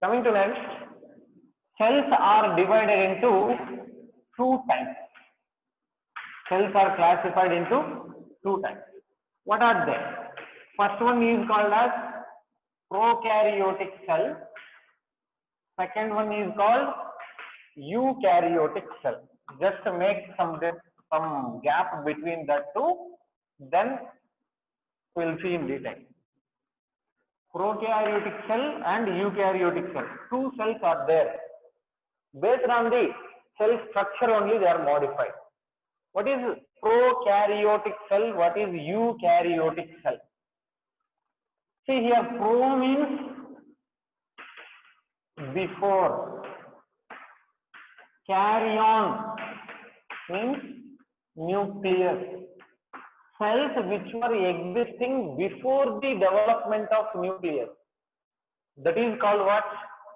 Coming to next, cells are divided into two types. Cells are classified into two types. What are they? First one is called as prokaryotic cell. Second one is called eukaryotic cell. Just to make some gap between the two, then we'll see in detail. Prokaryotic cell and eukaryotic cell. Two cells are there. Based on the cell structure only they are modified. What is prokaryotic cell? What is eukaryotic cell? See here, pro means before, karyon means nucleus. Cells which were existing before the development of nucleus. That is called what?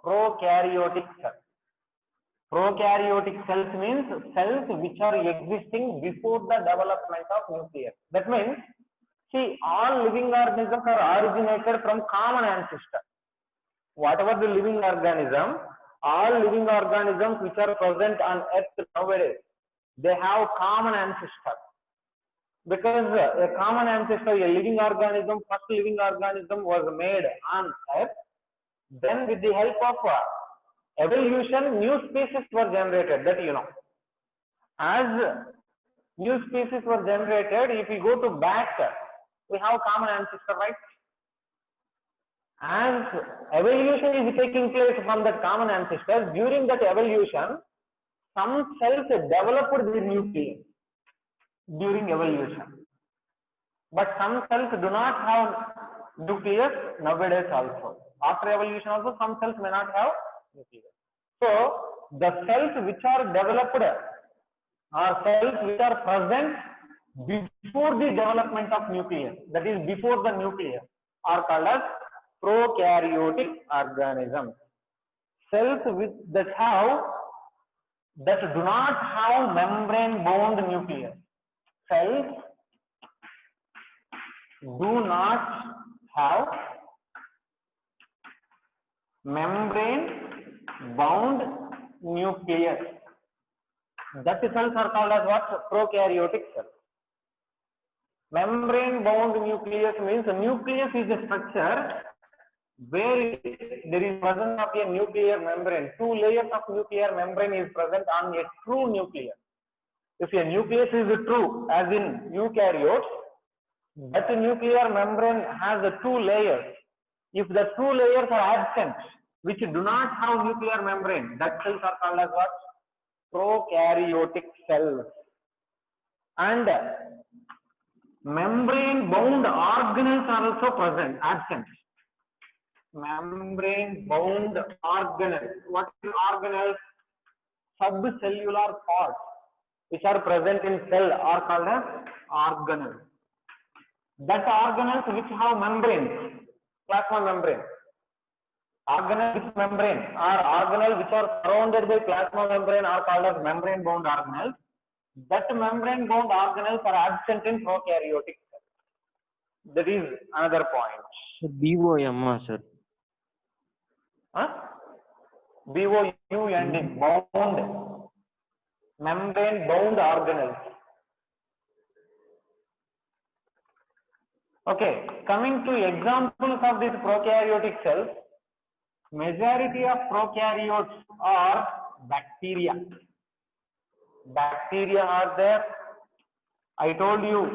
Prokaryotic cell. Prokaryotic cells means cells which are existing before the development of nucleus. That means, see, all living organisms are originated from common ancestor. Whatever the living organism, all living organisms which are present on earth nowadays, they have common ancestor. Because a common ancestor, a living organism, first living organism was made on earth. Then with the help of evolution, new species were generated, that you know. As new species were generated, if we go to back, we have common ancestor, right? As evolution is taking place from that common ancestor, during that evolution, some cells developed the nucleus during evolution. But some cells do not have nucleus nowadays also. After evolution also, some cells may not have nucleus. So, the cells which are developed are cells which are present before the development of nucleus, that is before the nucleus, are called as prokaryotic organisms. Cells that do not have membrane bound nucleus. Cells do not have membrane bound nucleus. That cells are called as what? Prokaryotic cells. Membrane bound nucleus means a nucleus is a structure where there is presence of a nuclear membrane. Two layers of nuclear membrane is present on a true nucleus. If a nucleus is true, as in eukaryotes, that nuclear membrane has two layers. If the two layers are absent, which do not have nuclear membrane, that cells are called as what? Prokaryotic cells. And membrane bound organelles are also present, absent. Membrane bound organelles. What is organelles? Subcellular parts which are present in cell are called as organelles. That organelles which have membranes, plasma membrane. Organelles with membrane or organelles which are surrounded by plasma membrane are called as membrane bound organelles. That membrane bound organelles are absent in prokaryotic cells. That is another point. BOM, sir. BOUND, bound, membrane bound organelles. Okay, coming to examples of these prokaryotic cells, majority of prokaryotes are bacteria. Bacteria are there. I told you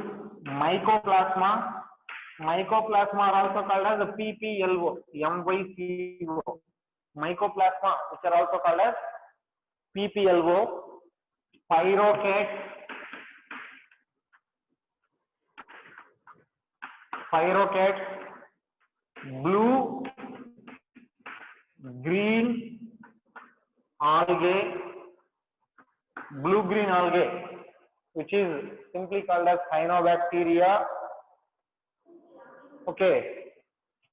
mycoplasma. Mycoplasma are also called as the PPLO, MYCO. Mycoplasma, which are also called as PPLO, pyrocates, blue, green algae, blue-green algae, which is simply called as cyanobacteria. Okay,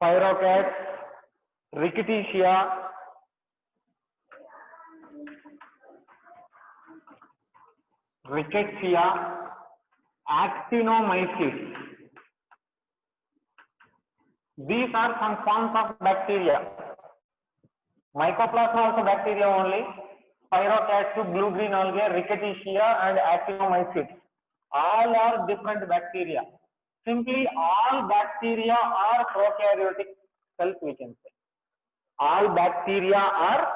pyrocates, rickettsia, actinomyces. These are some forms of bacteria. Mycoplasma also bacteria only. Spirochaete, blue-green algae, Rickettsia, and Actinomycetes. All are different bacteria. Simply, all bacteria are prokaryotic cells, we can say. All bacteria are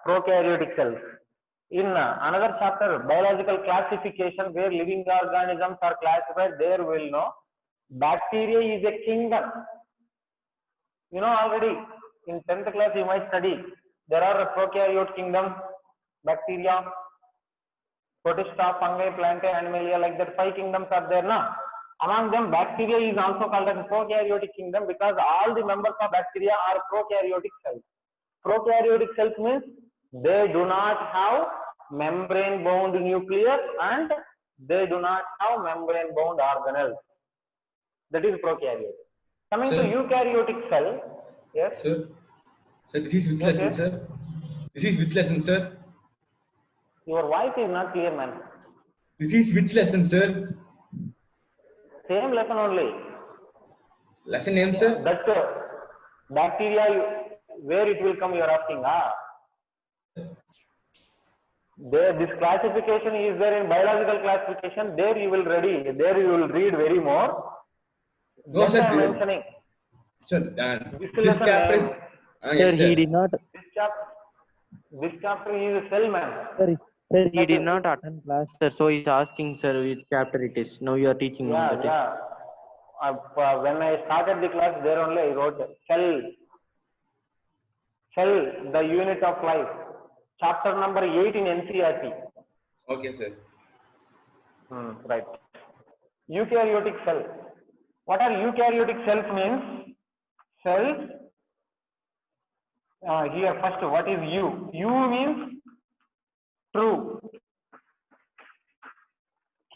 prokaryotic cells. In another chapter, biological classification, where living organisms are classified, there we'll know bacteria is a kingdom. You know already in 10th class you might study. There are a prokaryote kingdom, bacteria, protista, fungi, plantae, animalia, like that 5 kingdoms are there now. Among them, bacteria is also called as prokaryotic kingdom because all the members of bacteria are prokaryotic cells. Prokaryotic cells means they do not have membrane bound nucleus and they do not have membrane bound organelles. That is prokaryote. Coming to eukaryotic cell, yes. Sir, this is which lesson, Yes. sir? This is which lesson, sir? Your voice is not clear, man. This is which lesson, sir? Same lesson only. Lesson name, sir? That bacteria, where it will come, you are asking. This classification is there in biological classification. There you will read very more. No, sir. I am mentioning. Sir, this chapter is. Yes, sir, he did not. This chapter is cell, man. Sir, he did not attend class, sir. So he's asking, sir, which chapter it is. Now you are teaching. Yeah. When I started the class, there only I wrote cell, the unit of life. Chapter number 8 in NCERT. Okay, sir. Right. Eukaryotic cell. What are eukaryotic cells means? Cells. Here first, what is U? U means true.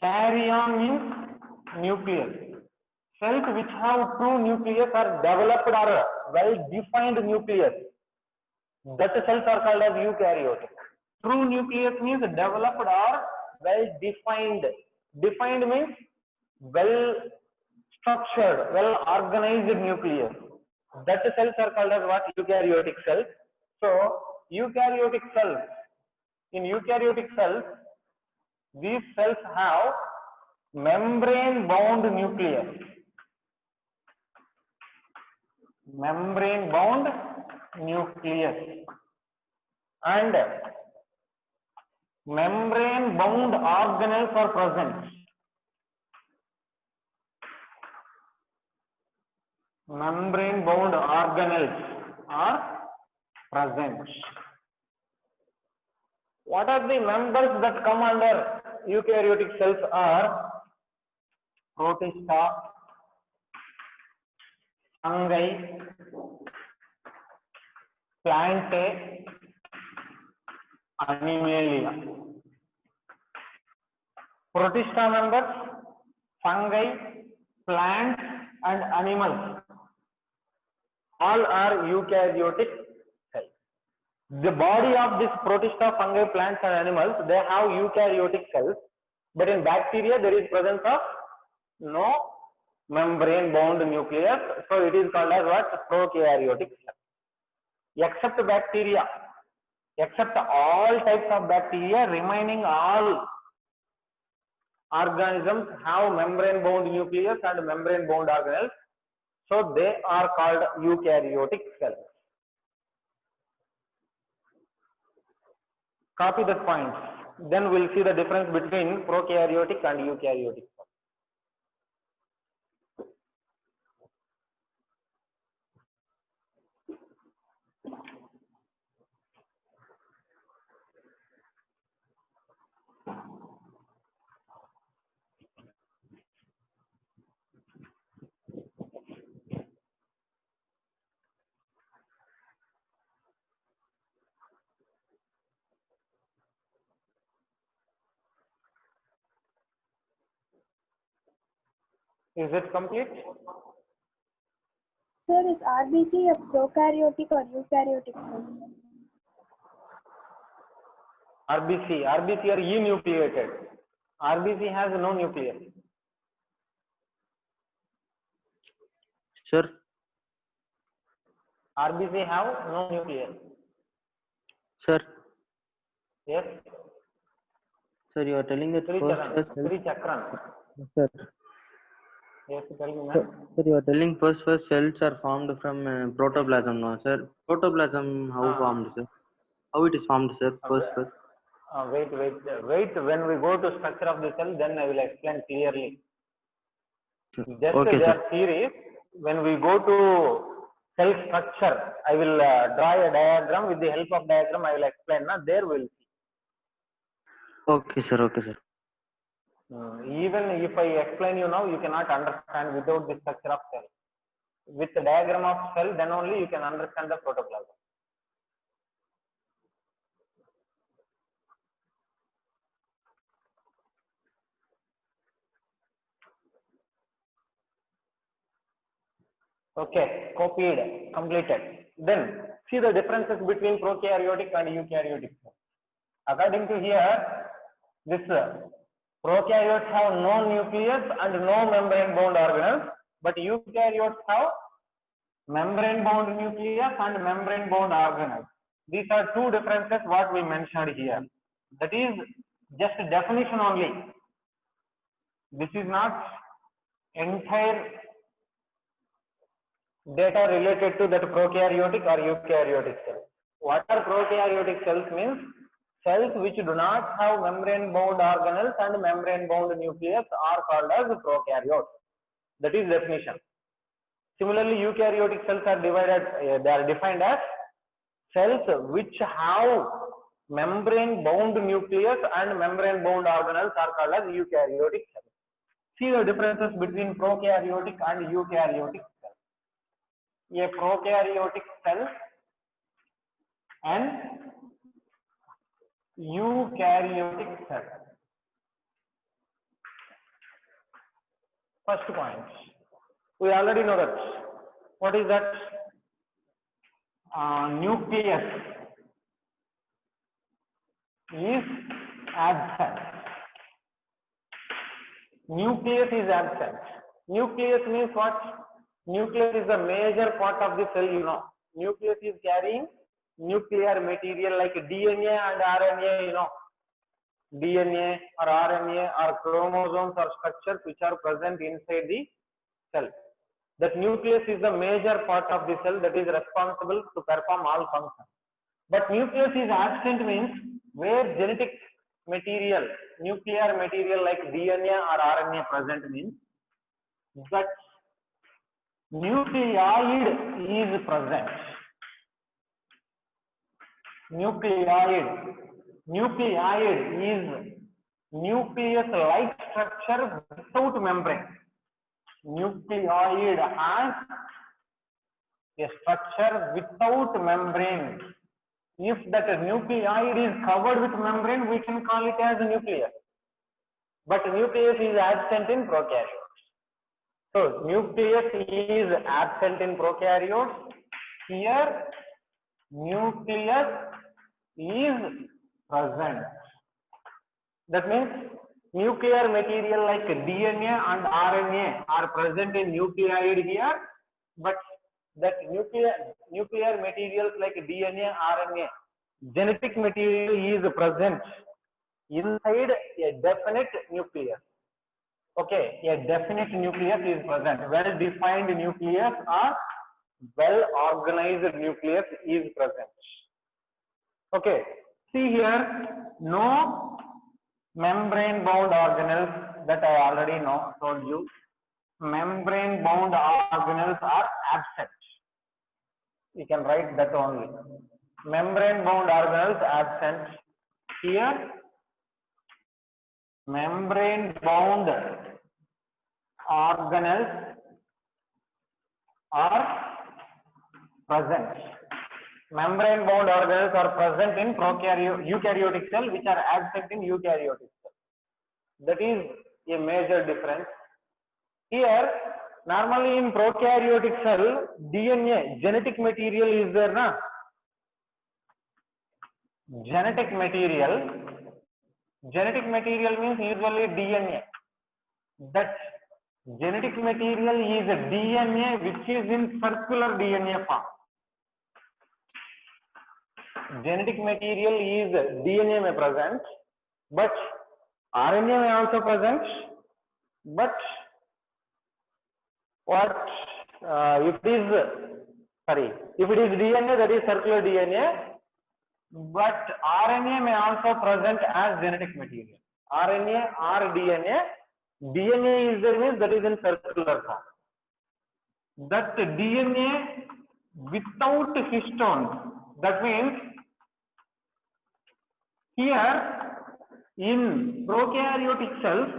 Karyon means nucleus. Cells which have true nucleus are developed or well-defined nucleus. That cells are called as eukaryotic. True nucleus means developed or well-defined. Defined means well-structured, well-organized nucleus. That cells are called as what? Eukaryotic cells. So, eukaryotic cells. In eukaryotic cells, these cells have membrane-bound nucleus. Membrane-bound nucleus and membrane-bound organelles are present. Membrane-bound organelles are present. What are the members that come under eukaryotic cells are protista, fungi, plantae, animalia. Protista members, fungi, plants and animals. All are eukaryotic cells. The body of this protista, fungi, plants and animals, they have eukaryotic cells. But in bacteria, there is presence of no membrane bound nucleus. So it is called as what? Prokaryotic cell. Except bacteria, except all types of bacteria, remaining all organisms have membrane bound nucleus and membrane bound organelles. So they are called eukaryotic cells. Copy that point. Then we'll see the difference between prokaryotic and eukaryotic cells. Is it complete? Sir, is RBC a prokaryotic or eukaryotic cell? RBC are enucleated. RBC has no nucleus. Sir, RBC have no nucleus. Sir, Yes. sir, you are telling that first first cell. Sri Chakran. Sir, Yes, tell me, sir, ma'am. sir, you are telling first cells are formed from protoplasm, no, sir. Protoplasm how formed, sir? How it is formed, sir? First. Wait. When we go to structure of the cell, then I will explain clearly. Just Okay, their sir. series. When we go to cell structure, I will draw a diagram. With the help of diagram, I will explain. There we'll see. Okay, sir. Okay, sir. Even if I explain you now, you cannot understand without the structure of cell. With the diagram of cell, then only you can understand the protoplasm. Okay, copied, completed. Then see the differences between prokaryotic and eukaryotic cells. According to here, this prokaryotes have no nucleus and no membrane bound organelles, but eukaryotes have membrane bound nucleus and membrane bound organelles. These are two differences what we mentioned here. That is just definition only. This is not entire data related to that prokaryotic or eukaryotic cell. What are prokaryotic cells means? Cells which do not have membrane bound organelles and membrane bound nucleus are called as prokaryotes. That is definition. Similarly, eukaryotic cells are divided, they are defined as cells which have membrane bound nucleus and membrane bound organelles are called as eukaryotic cells. See the differences between prokaryotic and eukaryotic cells. A prokaryotic cell and eukaryotic cell. First point, we already know that. What is that? Nucleus is absent. Nucleus is absent. Nucleus means what? Nucleus is a major part of the cell, you know. Nucleus is carrying nuclear material like DNA and RNA, you know. DNA or RNA or chromosomes or structures which are present inside the cell. That nucleus is the major part of the cell that is responsible to perform all functions. But nucleus is absent means where genetic material, nuclear material like DNA or RNA present means that nucleoid is present. Nucleoid is nucleus-like structure without membrane. Nucleoid has a structure without membrane. If that nucleoid is covered with membrane, we can call it as a nucleus. But nucleus is absent in prokaryotes. So nucleus is absent in prokaryotes. Here, nucleus is present. That means nuclear material like DNA and RNA are present in nucleoid here, but that nuclear materials like DNA, RNA, genetic material is present inside a definite nucleus. Okay, a definite nucleus is present. Well-defined nucleus or well-organized nucleus is present. Okay, see here, no membrane bound organelles, that I already told you. Membrane bound organelles are absent. You can write that only. Membrane bound organelles absent. Here, membrane bound organelles are present. Membrane bound organelles are present in eukaryotic cell, which are absent in eukaryotic cell. That is a major difference. Here, normally in prokaryotic cell, DNA, genetic material is there, na? Genetic material means usually DNA. That genetic material is a DNA which is in circular DNA form. genetic material is DNA may present, but RNA may also present. But what if it is DNA, that is circular DNA, but RNA may also present as genetic material. RNA or DNA, DNA is there means that is in circular form. That DNA without histones, that means here in prokaryotic cells,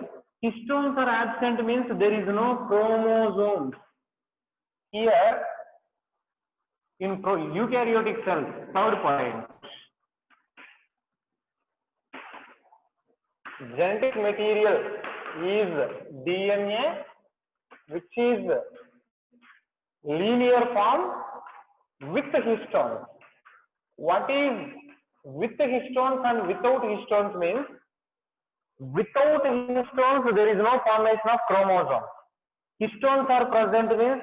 histones are absent means there is no chromosomes. Here in eukaryotic cells, third point, genetic material is DNA, which is linear form with histones. What is with histones and without histones means? Without histones, there is no formation of chromosomes. Histones are present means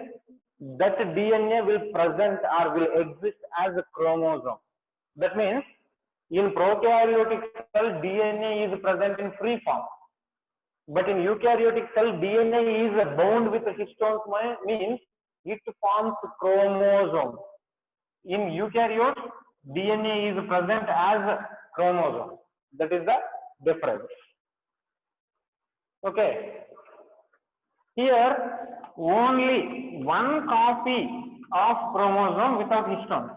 that DNA will present or will exist as a chromosome. That means in prokaryotic cell, DNA is present in free form. But in eukaryotic cell, DNA is bound with histones means it forms chromosomes. In eukaryotes, DNA is present as chromosome. That is the difference. Okay. Here, only one copy of chromosome without histones.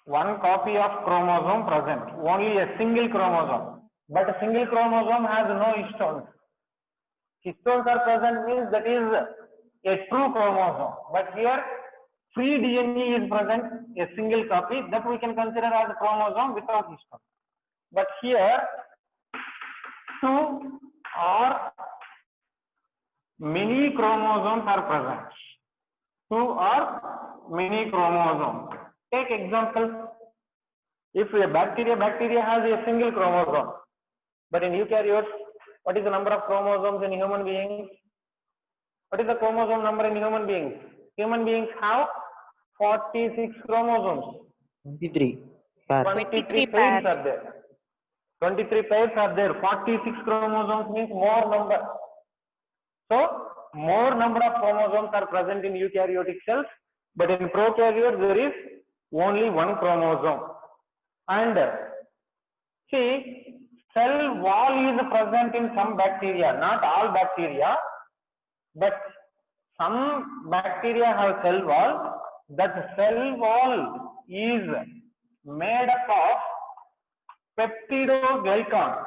One copy of chromosome present, only a single chromosome. But a single chromosome has no histones. Histones are present means that is a true chromosome. But here, free DNA is present, a single copy, that we can consider as a chromosome without histones. But here, two or many chromosomes are present. Two or many chromosomes. Take example. If a bacteria has a single chromosome, but in eukaryotes, what is the number of chromosomes in human beings? What is the chromosome number in human beings? Human beings have 46 chromosomes. 23. 23 pairs are there. 23 pairs are there. 46 chromosomes means more number. So, more number of chromosomes are present in eukaryotic cells, but in prokaryotes there is only one chromosome. And see, cell wall is present in some bacteria, not all bacteria, but some bacteria have cell wall. That cell wall is made up of peptidoglycan.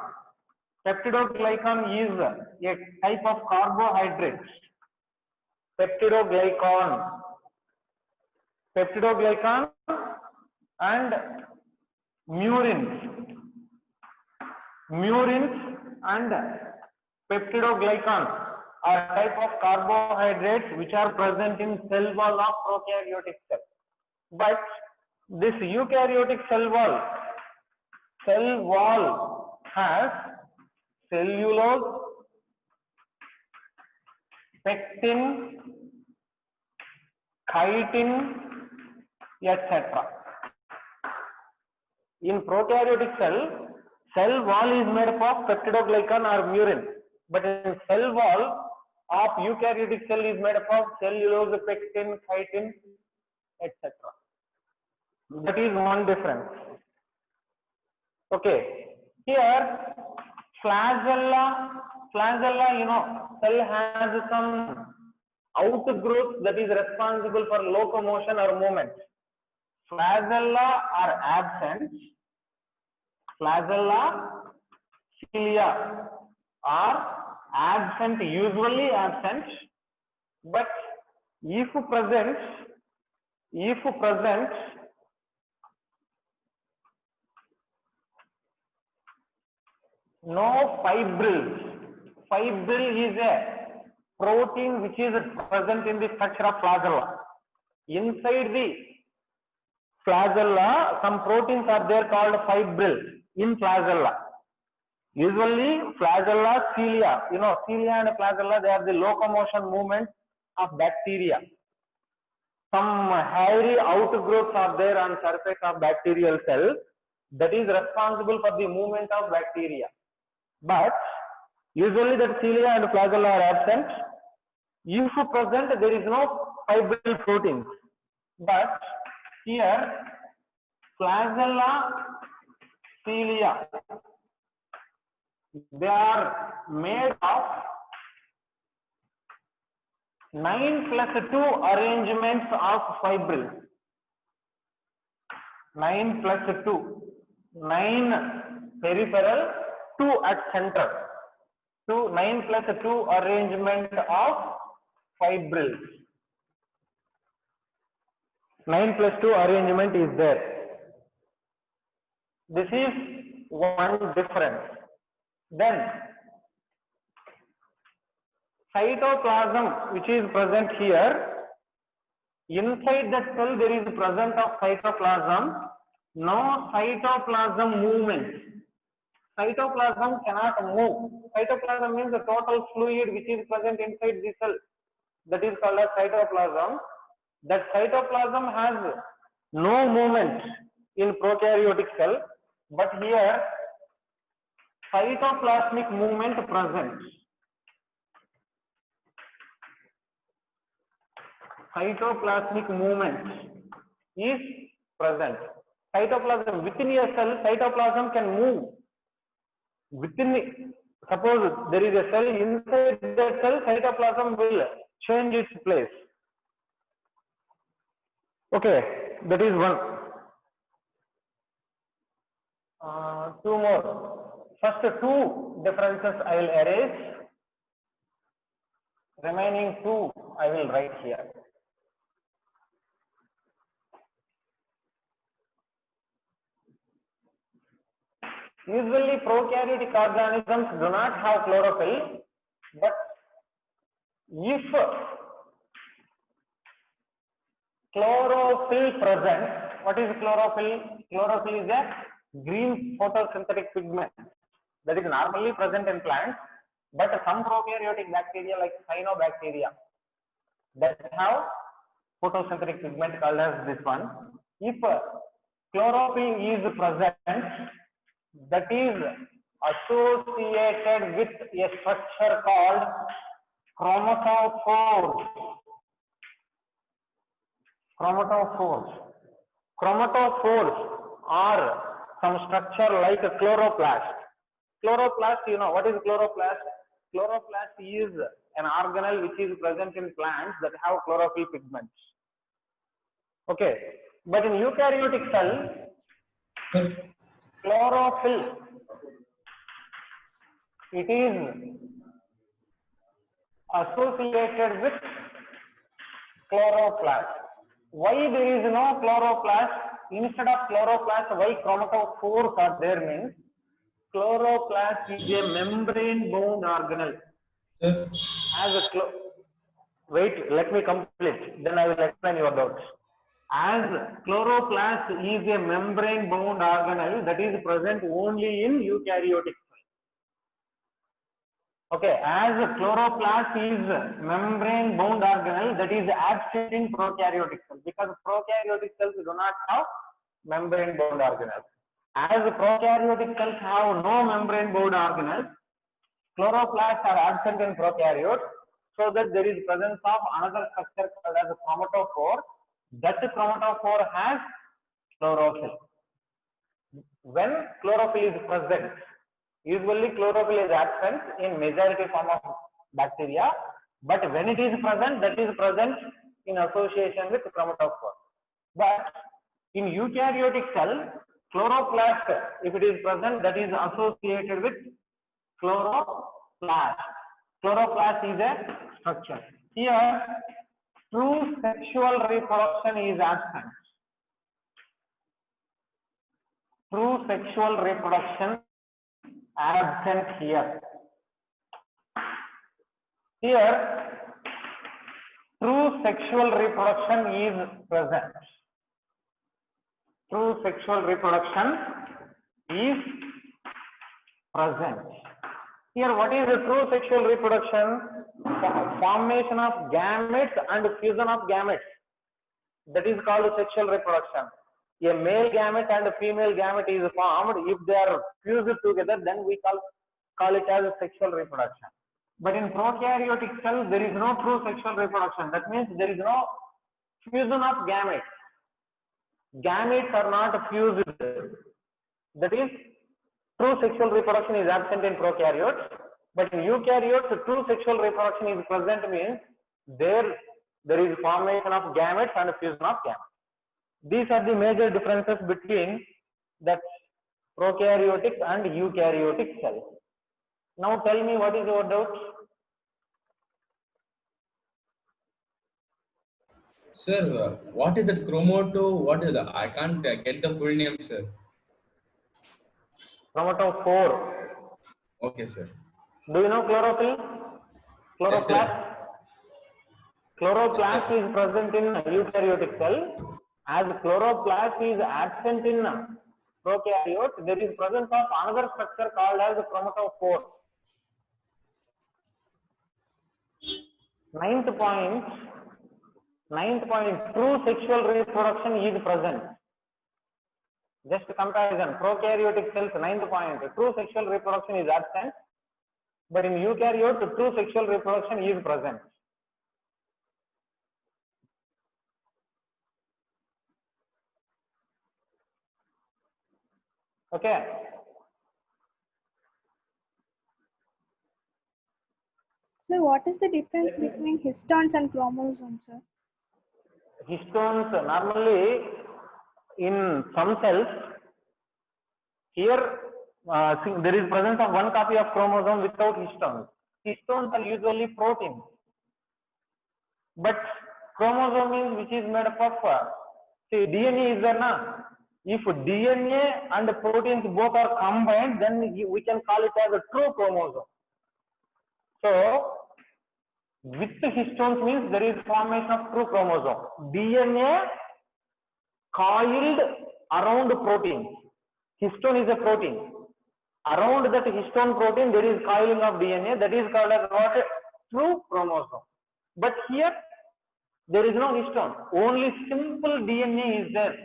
Peptidoglycan is a type of carbohydrate. Peptidoglycan and murines. Murines and peptidoglycan are type of carbohydrates which are present in cell wall of prokaryotic cell. But this eukaryotic cell wall has cellulose, pectin, chitin, etc. In prokaryotic cell wall is made up of peptidoglycan or murin, but in cell wall of eukaryotic cell is made up of cellulose, pectin, chitin, etc. That is one difference. Okay. Here, flagella, cell has some outgrowth that is responsible for locomotion or movement. Flagella are absent. Flagella, cilia are absent, usually absent, but if present, no fibrils. Fibril is a protein which is present in the structure of flagella. Inside the flagella, some proteins are there called fibril in flagella. Usually, flagella, cilia, cilia and flagella, they are the locomotion movement of bacteria. some hairy outgrowths are there on surface of bacterial cell that is responsible for the movement of bacteria. But usually that cilia and flagella are absent. If present, there is no fibril proteins. But here, flagella, cilia, they are made of 9+2 arrangements of fibrils. 9+2. 9 peripheral, 2 at center. So 9+2 arrangement of fibrils. 9+2 arrangement is there. This is one difference. Then cytoplasm, which is present here, inside that cell there is presence of cytoplasm. No cytoplasm movement. Cytoplasm cannot move. Cytoplasm means the total fluid which is present inside the cell. That is called as cytoplasm. That cytoplasm has no movement in prokaryotic cell, but here cytoplasmic movement present. Cytoplasmic movement is present. Cytoplasm within a cell, cytoplasm can move. Within, suppose there is a cell, inside the cell, cytoplasm will change its place. Okay, that is one. Two more. First two differences I will erase. Remaining two I will write here. Usually prokaryotic organisms do not have chlorophyll, but if chlorophyll present, what is chlorophyll? Chlorophyll is a green photosynthetic pigment that is normally present in plants, but some prokaryotic bacteria like cyanobacteria that have photosynthetic pigment called as this one. If chlorophyll is present, that is associated with a structure called chromatophores. Chromatophores. Chromatophores are some structure like a chloroplast. Chloroplast, you know what is chloroplast? Chloroplast is an organelle which is present in plants that have chlorophyll pigments. Okay, but in eukaryotic cell, chlorophyll, it is associated with chloroplast. Why there is no chloroplast? Instead of chloroplast, why chromatophores are there means chloroplast is a membrane bound organelle. As a wait, let me complete, then I will explain your doubts. As chloroplast is a membrane bound organelle that is present only in eukaryotic cell. Okay, as chloroplast is membrane bound organelle that is absent in prokaryotic cells, because prokaryotic cells do not have membrane bound organelles. As prokaryotic cells have no membrane bound organelles, chloroplasts are absent in prokaryotes, so that there is presence of another structure called as a chromatophore. That chromatophore has chlorophyll. When chlorophyll is present, usually chlorophyll is absent in majority form of bacteria, but when it is present, that is present in association with chromatophore. But in eukaryotic cell, chloroplast, if it is present, that is associated with chloroplast. Chloroplast is a structure. Here, true sexual reproduction is absent. True sexual reproduction absent here. Here, true sexual reproduction is present. True sexual reproduction is present. Here, what is the true sexual reproduction? Formation of gametes and fusion of gametes. That is called sexual reproduction. A male gamete and a female gamete is formed. If they are fused together, then we call it as sexual reproduction. But in prokaryotic cells, there is no true sexual reproduction. That means there is no fusion of gametes. Gametes are not fused. That is, true sexual reproduction is absent in prokaryotes. But in eukaryotes, true sexual reproduction is present, means there is formation of gametes and fusion of gametes. These are the major differences between the prokaryotic and eukaryotic cells. Now tell me, what is your doubt? Sir, what is that chromato? What is the? I can't get the full name, sir. Chromatophore. Okay, sir. Do you know chlorophyll? Yes, Chloroplast? sir. Chloroplast Yes, is present in eukaryotic cell. As chloroplast is absent in prokaryote, there is presence of another structure called as chromatophore. Ninth point, true sexual reproduction is present. Just comparison, prokaryotic cells, 9th point, true sexual reproduction is absent, but in eukaryote, true sexual reproduction is present. Okay. So what is the difference between histones and chromosomes, sir? Histones, normally in some cells, here there is presence of one copy of chromosome without histones. Histones are usually proteins, but chromosome means which is made up of see, DNA is there na. If DNA and proteins both are combined, then we can call it as a true chromosome. So with histones means there is formation of true chromosome. DNA coiled around protein. Histone is a protein. Around that histone protein, there is coiling of DNA. That is called as what? True chromosome. But here, there is no histone. Only simple DNA is there.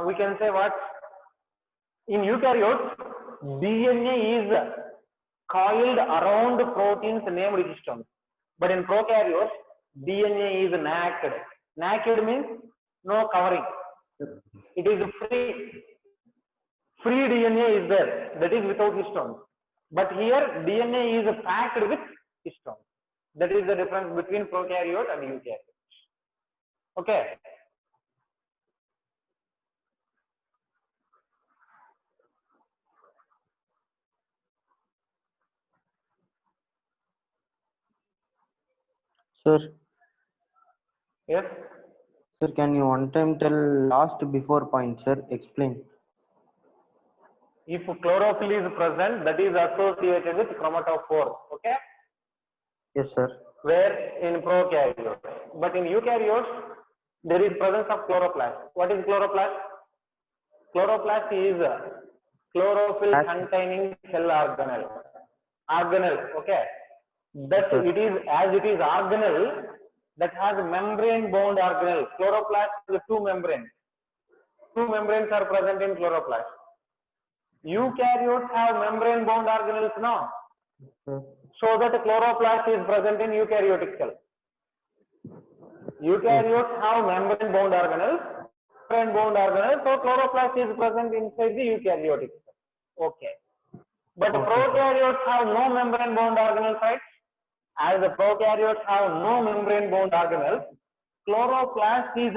We can say what? In eukaryotes, DNA is coiled around proteins named histones. But in prokaryotes, DNA is naked. Naked means no covering. It is free. Free DNA is there. That is without histones. But here, DNA is packed with histones. That is the difference between prokaryote and eukaryote. Okay. Sir, Yes. sir, can you one time tell last before point, sir? Explain. If chlorophyll is present, that is associated with chromatophore. Okay. Yes, sir. Where in prokaryotes. But in eukaryotes, there is presence of chloroplast. What is chloroplast? Chloroplast is chlorophyll containing cell organelle. Organelle, okay. That it is, as it is organelle, that has membrane bound organelle. Chloroplast is two membranes. Two membranes are present in chloroplast. Eukaryotes have membrane bound organelles now. So that chloroplast is present in eukaryotic cell. Eukaryotes have membrane bound organelles. Membrane bound organelles, so chloroplast is present inside the eukaryotic cell. Okay. But prokaryotes have no membrane bound organelles, right? As the prokaryotes have no membrane bound organelles, chloroplast is